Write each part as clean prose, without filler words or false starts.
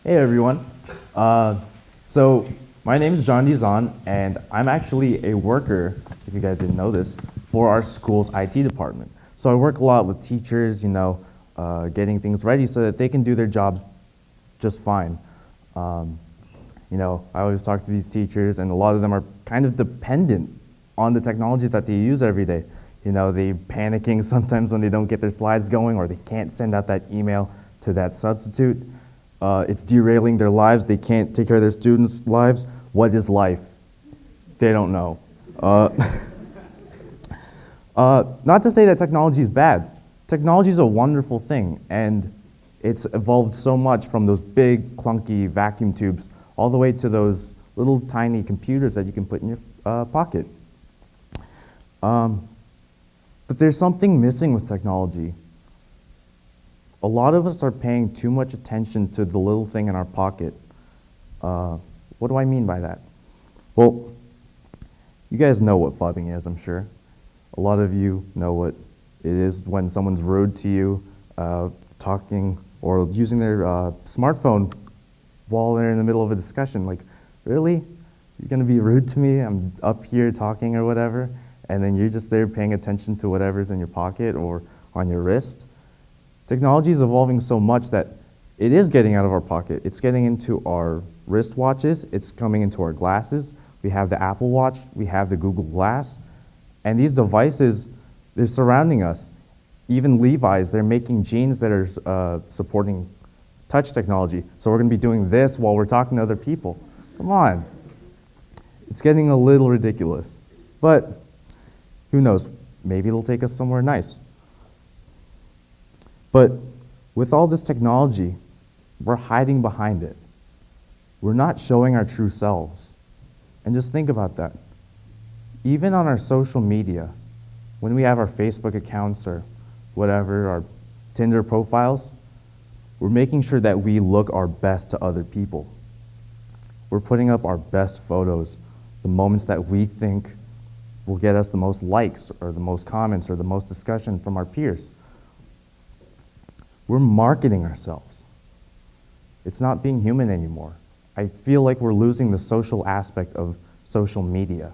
Hey everyone. Uh, so my name is John Dizon, and I'm actually a worker, if you guys didn't know this, for our school's IT department. So I work a lot with teachers, getting things ready so that they can do their jobs just fine. Um, I always talk to these teachers, and a lot of them are kind of dependent on the technology that they use every day. They panicking sometimes when they don't get their slides going, or they can't send out that email to that substitute. It's derailing their lives. They can't take care of their students' lives. What is life? They don't know. Uh, not to say that technology is bad. Technology is a wonderful thing, and it's evolved so much from those big, clunky vacuum tubes all the way to those little tiny computers that you can put in your pocket. But there's something missing with technology. A lot of us are paying too much attention to the little thing in our pocket. What do I mean by that? Well, you guys know what phubbing is, I'm sure. A lot of you know what it is when someone's rude to you, talking or using their smartphone while they're in the middle of a discussion. Like, really? You're gonna be rude to me? I'm up here talking or whatever, and then you're just there paying attention to whatever's in your pocket or on your wrist. Technology is evolving so much that it is getting out of our pocket. It's getting into our wristwatches. It's coming into our glasses. We have the Apple Watch. We have the Google Glass. And these devices, they're surrounding us. Even Levi's, they're making jeans that are supporting touch technology. So we're going to be doing this while we're talking to other people. Come on. It's getting a little ridiculous. But who knows? Maybe it'll take us somewhere nice. But with all this technology, we're hiding behind it. We're not showing our true selves. And just think about that. Even on our social media, when we have our Facebook accounts or whatever, our Tinder profiles, we're making sure that we look our best to other people. We're putting up our best photos, the moments that we think will get us the most likes or the most comments or the most discussion from our peers. We're marketing ourselves. It's not being human anymore. I feel like we're losing the social aspect of social media.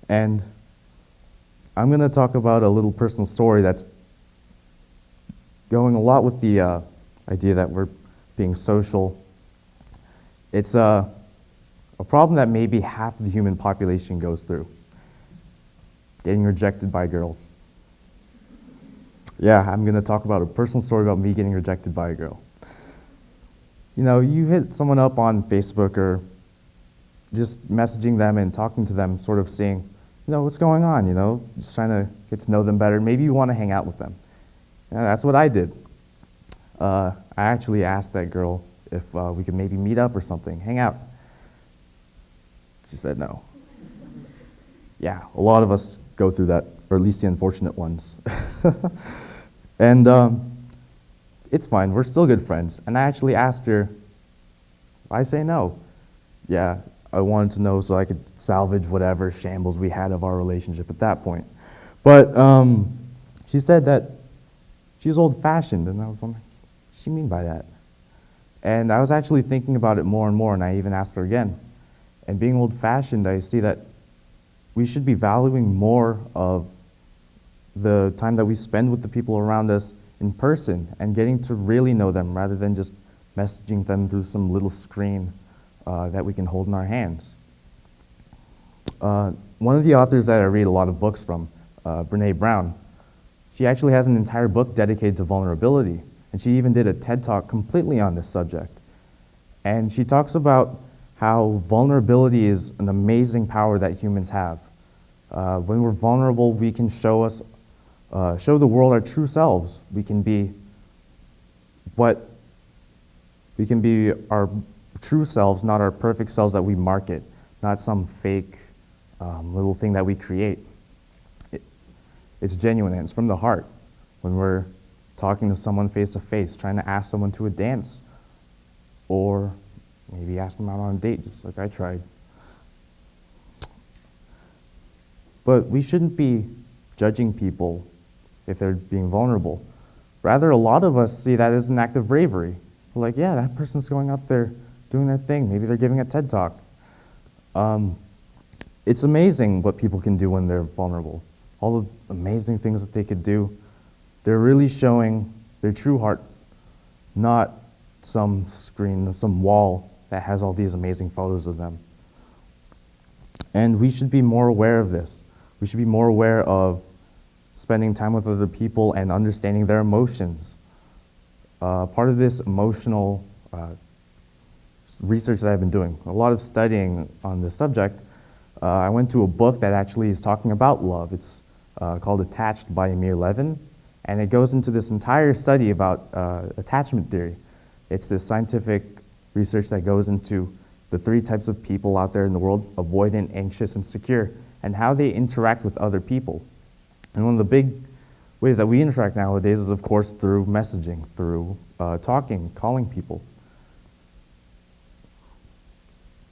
And I'm going to talk about a little personal story that's going a lot with the idea that we're being social. It's a problem that maybe half of the human population goes through. Getting rejected by girls. Yeah, I'm going to talk about a personal story about me getting rejected by a girl. You hit someone up on Facebook or just messaging them and talking to them, sort of seeing, what's going on, just trying to get to know them better. Maybe you want to hang out with them. Yeah, that's what I did. I actually asked that girl if we could maybe meet up or something, hang out. She said no. Yeah, a lot of us go through that, or at least the unfortunate ones. And it's fine, we're still good friends. And I actually asked her, why say no? Yeah, I wanted to know so I could salvage whatever shambles we had of our relationship at that point. But she said that she's old-fashioned, and I was wondering, what does she mean by that? And I was actually thinking about it more and more, and I even asked her again. And being old-fashioned, I see that we should be valuing more of the time that we spend with the people around us in person and getting to really know them rather than just messaging them through some little screen that we can hold in our hands. One of the authors that I read a lot of books from, Brene Brown, she actually has an entire book dedicated to vulnerability, and she even did a TED Talk completely on this subject. And she talks about how vulnerability is an amazing power that humans have. When we're vulnerable, we can show the world our true selves. We can be our true selves, not our perfect selves that we market, not some fake little thing that we create. It's genuine and it's from the heart. When we're talking to someone face to face, trying to ask someone to a dance, or maybe ask them out on a date, just like I tried. But we shouldn't be judging people if they're being vulnerable. Rather, a lot of us see that as an act of bravery. Like, yeah, that person's going up there doing their thing. Maybe they're giving a TED Talk. It's amazing what people can do when they're vulnerable. All the amazing things that they could do. They're really showing their true heart, not some screen, some wall that has all these amazing photos of them. And we should be more aware of this. We should be more aware of spending time with other people and understanding their emotions. Part of this emotional research that I've been doing, a lot of studying on this subject, I went to a book that actually is talking about love. It's called Attached by Amir Levin, and it goes into this entire study about attachment theory. It's this scientific research that goes into the 3 types of people out there in the world: avoidant, anxious, and secure, and how they interact with other people. And one of the big ways that we interact nowadays is, of course, through messaging, through talking, calling people.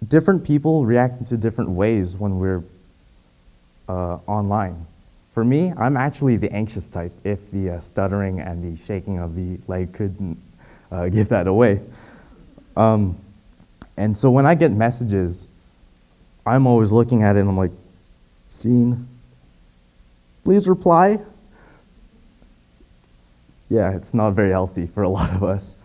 Different people react to different ways when we're online. For me, I'm actually the anxious type, if the stuttering and the shaking of the leg couldn't give that away. And so when I get messages, I'm always looking at it and I'm like, seen, please reply. Yeah, it's not very healthy for a lot of us.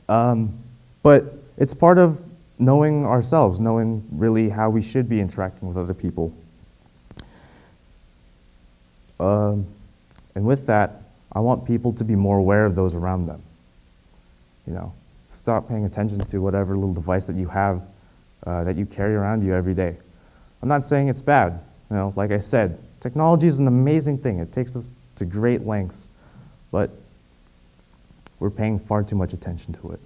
But it's part of knowing ourselves, knowing really how we should be interacting with other people. And with that, I want people to be more aware of those around them. You know, stop paying attention to whatever little device that you have that you carry around you every day. I'm not saying it's bad. You know, like I said, technology is an amazing thing. It takes us to great lengths, but we're paying far too much attention to it.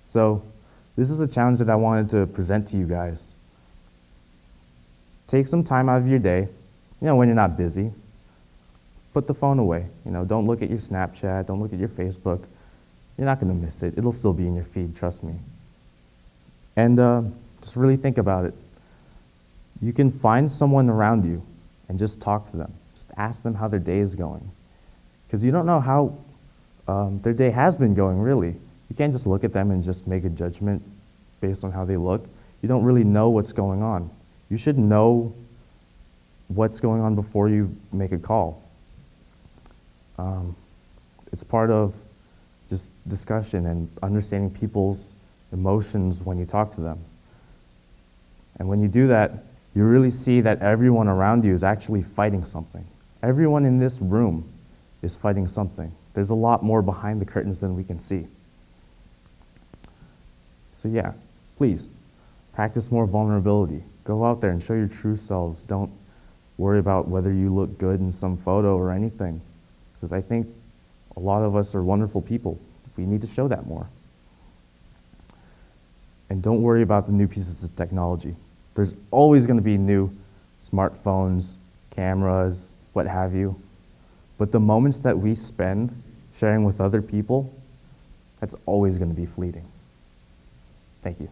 So this is a challenge that I wanted to present to you guys. Take some time out of your day, you know, when you're not busy. Put the phone away. You know, don't look at your Snapchat, don't look at your Facebook. You're not going to miss it. It'll still be in your feed, trust me. And just really think about it. You can find someone around you and just talk to them. Just ask them how their day is going. Because you don't know how their day has been going, really. You can't just look at them and just make a judgment based on how they look. You don't really know what's going on. You should know what's going on before you make a call. It's part of just discussion and understanding people's emotions when you talk to them. And when you do that, you really see that everyone around you is actually fighting something. Everyone in this room is fighting something. There's a lot more behind the curtains than we can see. So yeah, please, practice more vulnerability. Go out there and show your true selves. Don't worry about whether you look good in some photo or anything. Because I think a lot of us are wonderful people. We need to show that more. And don't worry about the new pieces of technology. There's always going to be new smartphones, cameras, what have you. But the moments that we spend sharing with other people, that's always going to be fleeting. Thank you.